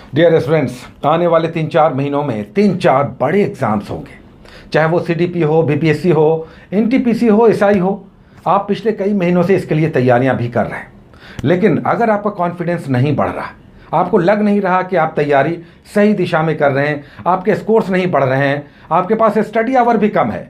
Dear students, आने वाले 3-4 महीनों में 3-4 बड़े एग्जाम्स होंगे। चाहे वो सीडीपी हो, बीपीएससी हो, एनटीपीसी हो, एसआई हो। आप पिछले कई महीनों से इसके लिए तैयारियां भी कर रहे हैं, लेकिन अगर आपका कॉन्फिडेंस नहीं बढ़ रहा, आपको लग नहीं रहा कि आप तैयारी सही दिशा में कर रहे हैं, आपके स्कोर्स नहीं बढ़ रहे हैं, आपके पास स्टडी आवर भी कम है,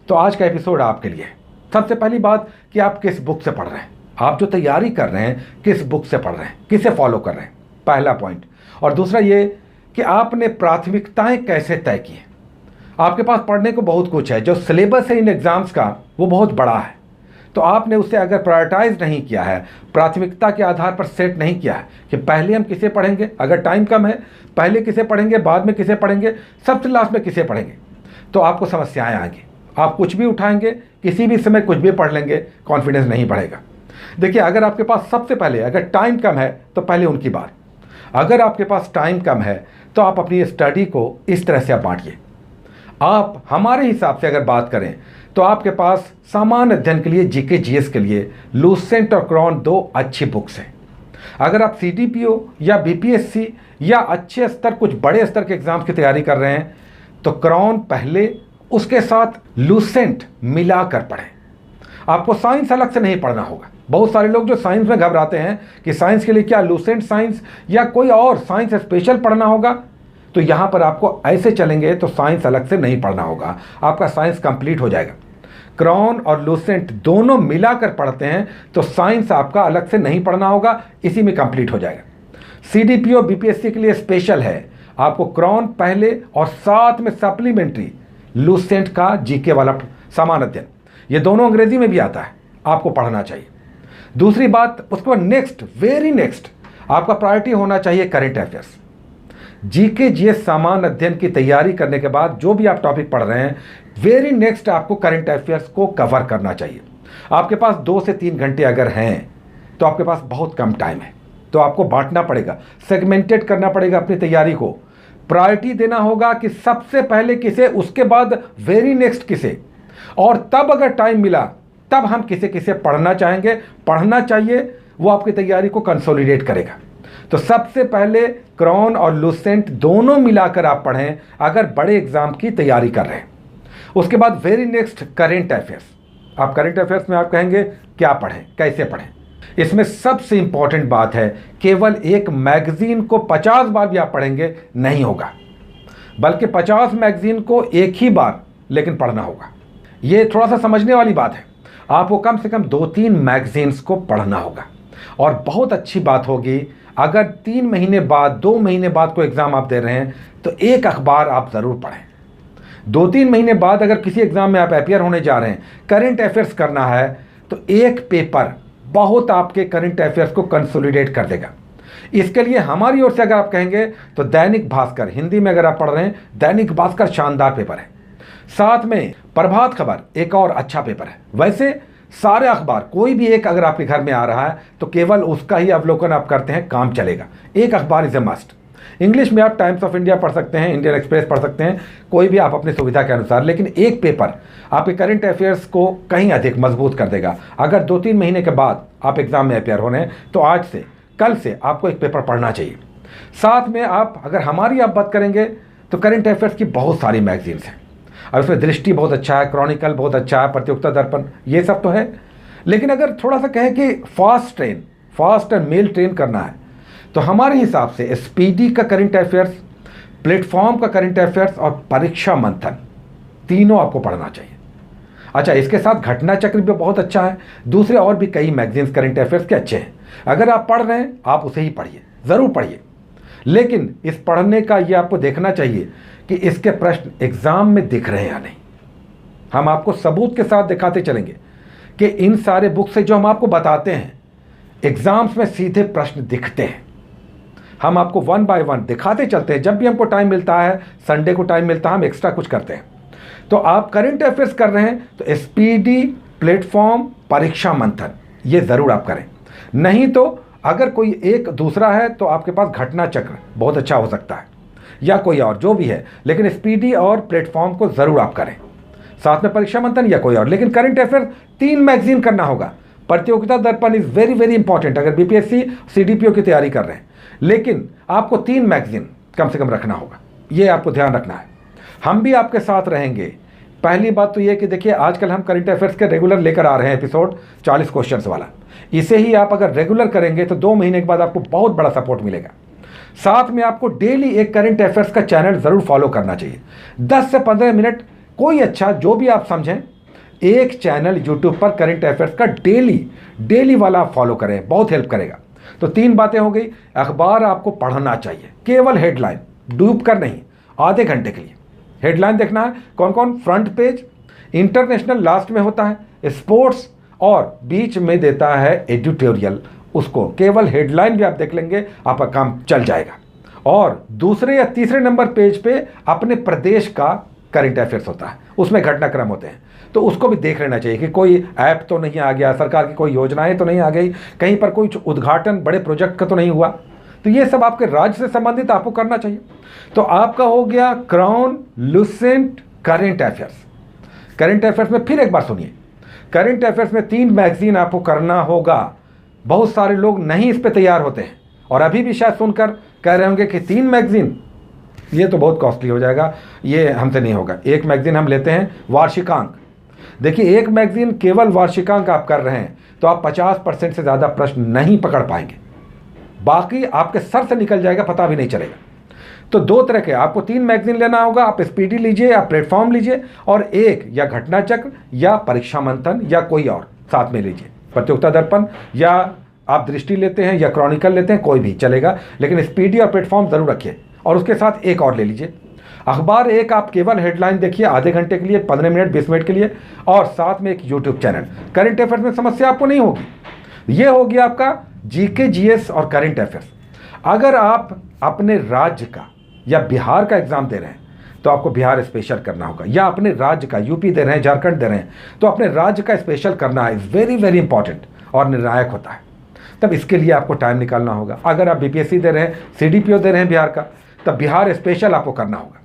तो आज का एपिसोड आपके लिए। सबसे पहली बात कि आप किस बुक से पढ़ रहे हैं, आप जो तैयारी कर रहे हैं किस बुक से पढ़ रहे हैं, किसे फॉलो कर रहे हैं, पहला पॉइंट। और दूसरा ये कि आपने प्राथमिकताएं कैसे तय की हैं। आपके पास पढ़ने को बहुत कुछ है, जो सिलेबस है इन एग्जाम्स का वो बहुत बड़ा है, तो आपने उसे अगर प्रायोरिटाइज नहीं किया है, प्राथमिकता के आधार पर सेट नहीं किया है कि पहले हम किसे पढ़ेंगे, अगर टाइम कम है पहले किसे पढ़ेंगे, बाद में किसे पढ़ेंगे, सबसे लास्ट में किसे पढ़ेंगे, तो आपको समस्याएं आएंगी। आप कुछ भी उठाएंगे, किसी भी समय कुछ भी पढ़ लेंगे, कॉन्फिडेंस नहीं बढ़ेगा। देखिए, अगर आपके पास सबसे पहले अगर टाइम कम है तो पहले उनकी बात। अगर आपके पास टाइम कम है तो आप अपनी स्टडी को इस तरह से बांटिए। आप हमारे हिसाब से अगर बात करें तो आपके पास सामान्य अध्ययन के लिए, जीके जीएस के लिए लूसेंट और क्रॉन 2 अच्छी बुक्स हैं। अगर आप सीडीपीओ या बीपीएससी या अच्छे स्तर, कुछ बड़े स्तर के एग्जाम्स की तैयारी कर रहे हैं तो क्रॉन पहले, उसके साथ लूसेंट मिलाकर पढ़ें। आपको साइंस अलग से नहीं पढ़ना होगा। बहुत सारे लोग जो साइंस में घबराते हैं कि साइंस के लिए क्या लूसेंट साइंस या कोई और साइंस स्पेशल पढ़ना होगा, तो यहाँ पर आपको ऐसे चलेंगे तो साइंस अलग से नहीं पढ़ना होगा, आपका साइंस कंप्लीट हो जाएगा। क्रॉन और लूसेंट दोनों मिलाकर पढ़ते हैं तो साइंस आपका अलग से नहीं पढ़ना होगा, इसी में कंप्लीट हो जाएगा। सीडीपीओ बीपीएससी के लिए स्पेशल है, आपको क्रॉन पहले और साथ में सप्लीमेंट्री लूसेंट का जीके वाला सामान्य अध्ययन, ये दोनों अंग्रेजी में भी आता है, आपको पढ़ना चाहिए। दूसरी बात, उसके बाद नेक्स्ट, वेरी नेक्स्ट आपका प्रायोरिटी होना चाहिए करंट अफेयर्स। जीके जीएस सामान्य अध्ययन की तैयारी करने के बाद जो भी आप टॉपिक पढ़ रहे हैं, वेरी नेक्स्ट आपको करंट अफेयर्स को कवर करना चाहिए। आपके पास 2 से 3 घंटे अगर हैं तो आपके पास बहुत कम टाइम है, तो आपको बांटना पड़ेगा, सेगमेंटेड करना पड़ेगा अपनी तैयारी को। प्रायोरिटी देना होगा कि सबसे पहले किसे, उसके बाद वेरी नेक्स्ट किसे, और तब अगर टाइम मिला तब हम किसे किसे पढ़ना चाहेंगे, पढ़ना चाहिए, वो आपकी तैयारी को कंसोलिडेट करेगा। तो सबसे पहले क्रॉन और लूसेंट दोनों मिलाकर आप पढ़ें अगर बड़े एग्जाम की तैयारी कर रहे हैं। उसके बाद वेरी नेक्स्ट करंट अफेयर्स। आप करंट अफेयर्स में आप कहेंगे क्या पढ़ें, कैसे पढ़ें। इसमें सबसे इंपॉर्टेंट बात है, केवल एक मैगजीन को 50 बार भी आप पढ़ेंगे नहीं होगा, बल्कि 50 मैगजीन को एक ही बार लेकिन पढ़ना होगा। ये थोड़ा सा समझने वाली बात है। आपको कम से कम 2-3 मैगजीन्स को पढ़ना होगा। और बहुत अच्छी बात होगी अगर 3 महीने बाद, 2 महीने बाद कोई एग्ज़ाम आप दे रहे हैं तो एक अखबार आप ज़रूर पढ़ें। 2-3 महीने बाद अगर किसी एग्ज़ाम में आप अपियर होने जा रहे हैं, करंट अफेयर्स करना है, तो एक पेपर बहुत आपके करंट अफेयर्स को कंसोलिडेट कर देगा। इसके लिए हमारी ओर से अगर आप कहेंगे तो दैनिक भास्कर, हिंदी में अगर आप पढ़ रहे हैं, दैनिक भास्कर शानदार पेपर है। साथ में प्रभात खबर एक और अच्छा पेपर है। वैसे सारे अखबार, कोई भी एक अगर आपके घर में आ रहा है तो केवल उसका ही अवलोकन आप करते हैं, काम चलेगा। एक अखबार इज ए मस्ट। इंग्लिश में आप टाइम्स ऑफ इंडिया पढ़ सकते हैं, इंडियन एक्सप्रेस पढ़ सकते हैं, कोई भी आप अपनी सुविधा के अनुसार, लेकिन एक पेपर आपके करंट अफेयर्स को कहीं अधिक मजबूत कर देगा। अगर 2-3 महीने के बाद आप एग्जाम में अपियर हो रहे हैं तो आज से, कल से आपको एक पेपर पढ़ना चाहिए। साथ में आप अगर हमारी आप बात करेंगे तो करंट अफेयर्स की बहुत सारी मैगजीन्स हैं, और उसमें दृष्टि बहुत अच्छा है, क्रॉनिकल बहुत अच्छा है, प्रतियोगिता दर्पण, ये सब तो है। लेकिन अगर थोड़ा सा कहें कि फास्ट एंड मेल ट्रेन करना है तो हमारे हिसाब से स्पीडी का करंट अफेयर्स, प्लेटफॉर्म का करंट अफेयर्स और परीक्षा मंथन, तीनों आपको पढ़ना चाहिए। अच्छा, इसके साथ घटना चक्र भी बहुत अच्छा है। दूसरे और भी कई मैगजीन्स करंट अफेयर्स के अच्छे हैं। अगर आप पढ़ रहे हैं आप उसे ही पढ़िए, ज़रूर पढ़िए। लेकिन इस पढ़ने का ये आपको देखना चाहिए कि इसके प्रश्न एग्जाम में दिख रहे हैं या नहीं। हम आपको सबूत के साथ दिखाते चलेंगे कि इन सारे बुक से जो हम आपको बताते हैं, एग्जाम्स में सीधे प्रश्न दिखते हैं। हम आपको 1 बाय 1 दिखाते चलते हैं। जब भी हमको टाइम मिलता है, संडे को टाइम मिलता है, हम एक्स्ट्रा कुछ करते हैं। तो आप करंट अफेयर्स कर रहे हैं तो स्पीडी, प्लेटफॉर्म, परीक्षा मंथन, ये ज़रूर आप करें। नहीं तो अगर कोई एक दूसरा है तो आपके पास घटना चक्र बहुत अच्छा हो सकता है, या कोई और जो भी है, लेकिन स्पीडी और प्लेटफॉर्म को ज़रूर आप करें, साथ में परीक्षा मंथन या कोई और। लेकिन करंट अफेयर 3 मैगजीन करना होगा, प्रतियोगिता दर्पण इज़ वेरी वेरी इंपॉर्टेंट अगर बीपीएससी सीडीपीओ की तैयारी कर रहे हैं, लेकिन आपको 3 मैगजीन कम से कम रखना होगा, ये आपको ध्यान रखना है। हम भी आपके साथ रहेंगे। पहली बात तो ये कि देखिए आजकल हम करंट अफेयर्स के रेगुलर लेकर आ रहे हैं एपिसोड 40 क्वेश्चंस वाला। इसे ही आप अगर रेगुलर करेंगे तो 2 महीने के बाद आपको बहुत बड़ा सपोर्ट मिलेगा। साथ में आपको डेली एक करंट अफेयर्स का चैनल ज़रूर फॉलो करना चाहिए। 10 से 15 मिनट कोई अच्छा जो भी आप समझें, एक चैनल यूट्यूब पर करंट अफेयर्स का डेली वाला फॉलो करें, बहुत हेल्प करेगा। तो 3 बातें हो गई। अखबार आपको पढ़ना चाहिए, केवल हेडलाइन, डूब कर नहीं, आधे घंटे के लिए हेडलाइन देखना है। कौन कौन? फ्रंट पेज, इंटरनेशनल लास्ट में होता है, स्पोर्ट्स और बीच में देता है एडिटोरियल। उसको केवल हेडलाइन भी आप देख लेंगे, आपका काम चल जाएगा। और दूसरे या तीसरे नंबर पेज पे अपने प्रदेश का करंट अफेयर्स होता है, उसमें घटनाक्रम होते हैं, तो उसको भी देख लेना चाहिए कि कोई ऐप तो नहीं आ गया, सरकार की कोई योजनाएं तो नहीं आ गई, कहीं पर कोई उद्घाटन बड़े प्रोजेक्ट का तो नहीं हुआ। तो ये सब आपके राज्य से संबंधित आपको करना चाहिए। तो आपका हो गया crown, Lucent, current affairs. Current affairs में फिर एक बार सुनिए, करंट अफेयर्स में 3 मैगजीन आपको करना होगा। बहुत सारे लोग नहीं इस पे तैयार होते हैं और अभी भी शायद सुनकर कह रहे होंगे कि 3 मैगजीन, ये तो बहुत कॉस्टली हो जाएगा, ये हमसे नहीं होगा। एक मैगजीन हम लेते हैं वार्षिकांक। देखिए एक मैगजीन केवल वार्षिकांक आप कर रहे हैं तो आप 50% से ज़्यादा प्रश्न नहीं पकड़ पाएंगे, बाकी आपके सर से निकल जाएगा, पता भी नहीं चलेगा। तो 2 तरह के आपको 3 मैगजीन लेना होगा। आप स्पीडी लीजिए या प्लेटफॉर्म लीजिए, और एक या घटना चक्र या परीक्षा मंथन या कोई और साथ में लीजिए, प्रतियोगिता दर्पण या आप दृष्टि लेते हैं या क्रॉनिकल लेते हैं, कोई भी चलेगा, लेकिन स्पीडी और प्लेटफॉर्म ज़रूर रखिए। और उसके साथ एक और ले लीजिए अखबार। एक आप केवल हेडलाइन देखिए आधे घंटे के लिए, 15 मिनट 20 मिनट के लिए, और साथ में एक यूट्यूब चैनल। करंट अफेयर्स में समस्या आपको नहीं होगी। ये हो गया आपका जीके, जीएस और करंट अफेयर्स। अगर आप अपने राज्य का या बिहार का एग्जाम दे रहे हैं तो आपको बिहार स्पेशल करना होगा, या अपने राज्य का, यूपी दे रहे हैं, झारखंड दे रहे हैं, तो अपने राज्य का स्पेशल करना है। इज़ वेरी वेरी इंपॉर्टेंट और निर्णायक होता है। तब इसके लिए आपको टाइम निकालना होगा। अगर आप बीपीएससी दे रहे हैं, सीडीपीओ दे रहे हैं बिहार का, तब बिहार स्पेशल आपको करना होगा।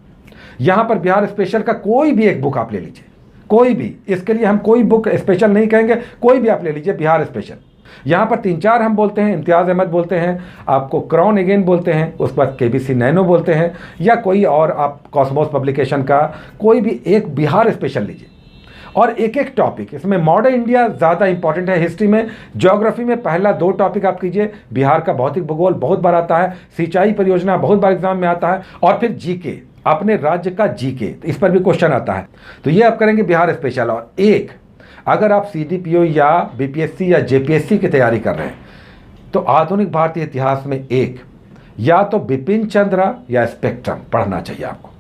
यहाँ पर बिहार स्पेशल का कोई भी एक बुक आप ले लीजिए, कोई भी। इसके लिए हम कोई बुक स्पेशल नहीं कहेंगे, कोई भी आप ले लीजिए बिहार स्पेशल। यहाँ पर 3-4 हम बोलते हैं, इम्तियाज़ अहमद बोलते हैं, आपको क्राउन अगेन बोलते हैं, उसके बाद केबीसी नैनो बोलते हैं, या कोई और आप कॉस्मोस पब्लिकेशन का कोई भी एक बिहार स्पेशल लीजिए। और एक एक टॉपिक, इसमें मॉडर्न इंडिया ज़्यादा इंपॉर्टेंट है, हिस्ट्री में, ज्योग्राफी में पहला 2 टॉपिक आप कीजिए। बिहार का भौतिक भूगोल बहुत बार आता है, सिंचाई परियोजना बहुत बार एग्जाम में आता है, और फिर जीके, अपने राज्य का जीके, इस पर भी क्वेश्चन आता है, तो ये आप करेंगे बिहार स्पेशल। और एक अगर आप सीडीपीओ या बीपीएससी या जेपीएससी की तैयारी कर रहे हैं तो आधुनिक भारतीय इतिहास में एक या तो बिपिन चंद्र या स्पेक्ट्रम पढ़ना चाहिए आपको।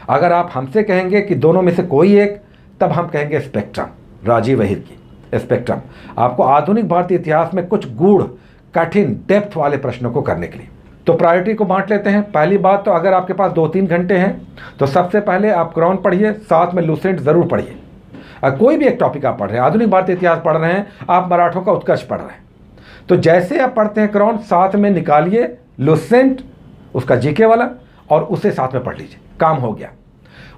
अगर आप हमसे कहेंगे कि दोनों में से कोई एक, तब हम कहेंगे स्पेक्ट्रम, राजीव अहिर की स्पेक्ट्रम, आपको आधुनिक भारतीय इतिहास में कुछ गूढ़, कठिन, डेप्थ वाले प्रश्नों को करने के लिए। तो प्रायोरिटी को बांट लेते हैं। पहली बात तो अगर आपके पास 2-3 घंटे हैं तो सबसे पहले आप क्राउन पढ़िए, साथ में लुसेंट ज़रूर पढ़िए। कोई भी एक टॉपिक आप पढ़ रहे हैं, आधुनिक भारतीय इतिहास पढ़ रहे हैं, आप मराठों का उत्कर्ष पढ़ रहे हैं, तो जैसे आप पढ़ते हैं क्राउन, साथ में निकालिए लुसेंट, उसका जीके वाला, और उसे साथ में पढ़ लीजिए, काम हो गया।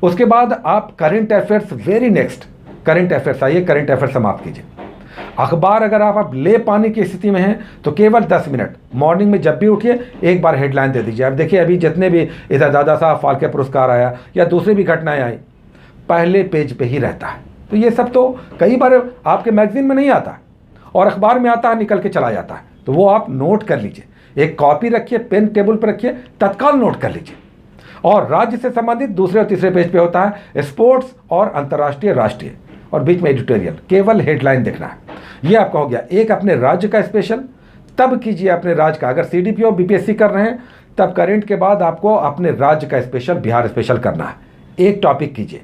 उसके बाद आप current affairs, very next current affairs आइए, करंट अफेयर्स समाप्त कीजिए। अखबार अगर आप ले पाने की स्थिति में हैं तो केवल 10 मिनट मॉर्निंग में जब भी उठिए एक बार हेडलाइन दे दीजिए। अब देखिए अभी जितने भी इधर दादा साहब फाल्के पुरस्कार आया या दूसरी भी घटनाएं आई, पहले पेज पे ही रहता है। तो ये सब तो कई बार आपके मैगजीन में नहीं आता और अखबार में आता है, निकल के चला जाता है, तो वो आप नोट कर लीजिए, एक कॉपी रखिए, पेन टेबल पर रखिए, तत्काल नोट कर लीजिए। और राज्य से संबंधित दूसरे और तीसरे पेज पे होता है स्पोर्ट्स और अंतर्राष्ट्रीय, राष्ट्रीय, और बीच में एडिटोरियल, केवल हेडलाइन देखना है। ये आपका हो गया। एक अपने राज्य का स्पेशल तब कीजिए, अपने राज्य का, अगर सीडीपीओ बीपीएससी कर रहे हैं तब करंट के बाद आपको अपने राज्य का स्पेशल, बिहार स्पेशल करना है। एक टॉपिक कीजिए,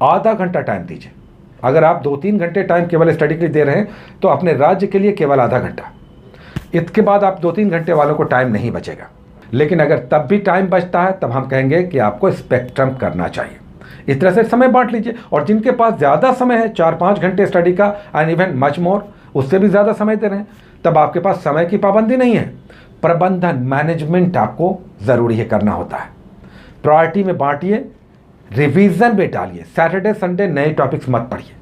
आधा घंटा टाइम दीजिए। अगर आप 2-3 घंटे टाइम केवल स्टडी के लिए दे रहे हैं तो अपने राज्य के लिए केवल आधा घंटा, इसके बाद आप 2-3 घंटे वालों को टाइम नहीं बचेगा। लेकिन अगर तब भी टाइम बचता है तब हम कहेंगे कि आपको स्पेक्ट्रम करना चाहिए। इस तरह से समय बांट लीजिए। और जिनके पास ज़्यादा समय है, 4-5 घंटे स्टडी का, एंड इवन मच मोर, उससे भी ज़्यादा समय दे रहे हैं, तब आपके पास समय की पाबंदी नहीं है, प्रबंधन, मैनेजमेंट आपको ज़रूरी है, करना होता है। प्रायोरिटी में बांटिए, रिवीजन में डालिए। सैटरडे संडे नए टॉपिक्स मत पढ़िए,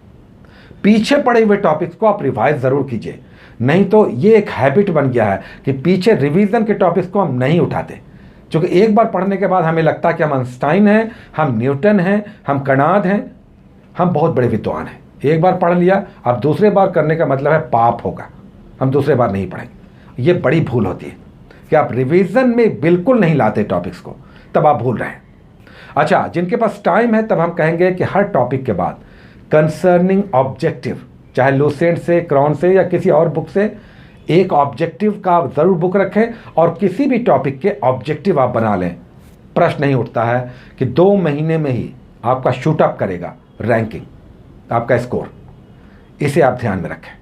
पीछे पड़े हुए टॉपिक्स को आप रिवाइज ज़रूर कीजिए, नहीं तो ये एक हैबिट बन गया है कि पीछे रिवीजन के टॉपिक्स को हम नहीं उठाते, क्योंकि एक बार पढ़ने के बाद हमें लगता है कि हम आइंस्टाइन हैं, हम न्यूटन हैं, हम कणाद हैं, हम बहुत बड़े विद्वान हैं। एक बार पढ़ लिया, अब दूसरे बार करने का मतलब है पाप होगा, हम दूसरे बार नहीं पढ़ेंगे। ये बड़ी भूल होती है कि आप रिवीजन में बिल्कुल नहीं लाते टॉपिक्स को, तब आप भूल रहे हैं। अच्छा, जिनके पास टाइम है तब हम कहेंगे कि हर टॉपिक के बाद कंसर्निंग ऑब्जेक्टिव, चाहे लूसेंट से, क्रॉन से या किसी और बुक से, एक ऑब्जेक्टिव का आप ज़रूर बुक रखें और किसी भी टॉपिक के ऑब्जेक्टिव आप बना लें। प्रश्न नहीं उठता है कि 2 महीने में ही आपका शूटअप करेगा रैंकिंग, आपका स्कोर, इसे आप ध्यान में रखें।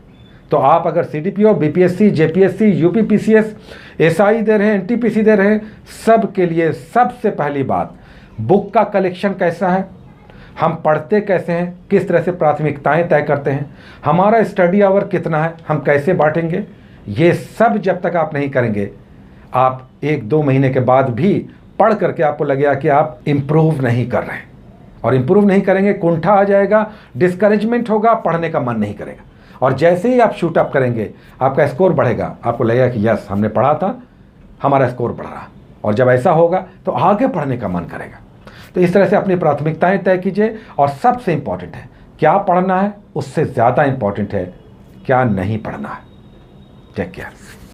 तो आप अगर CDPO, BPSC, JPSC, UPPCS, SI दे रहे हैं, एनटीपीसी दे रहे हैं, सब के लिए सबसे पहली बात, बुक का कलेक्शन कैसा है, हम पढ़ते कैसे हैं, किस तरह से प्राथमिकताएं तय करते हैं, हमारा स्टडी आवर कितना है, हम कैसे बांटेंगे, ये सब जब तक आप नहीं करेंगे, आप 1-2 महीने के बाद भी पढ़ करके आपको लगेगा कि आप इम्प्रूव नहीं कर रहे हैं, और इम्प्रूव नहीं करेंगे, कुंठा आ जाएगा, डिस्करेजमेंट होगा, पढ़ने का मन नहीं करेगा। और जैसे ही आप शूटअप करेंगे, आपका स्कोर बढ़ेगा, आपको लगेगा कि यस, हमने पढ़ा था, हमारा स्कोर बढ़ रहा। और जब ऐसा होगा तो आगे पढ़ने का मन करेगा। तो इस तरह से अपनी प्राथमिकताएं तय कीजिए। और सबसे इंपॉर्टेंट है, क्या पढ़ना है उससे ज़्यादा इंपॉर्टेंट है क्या नहीं पढ़ना है। Take care.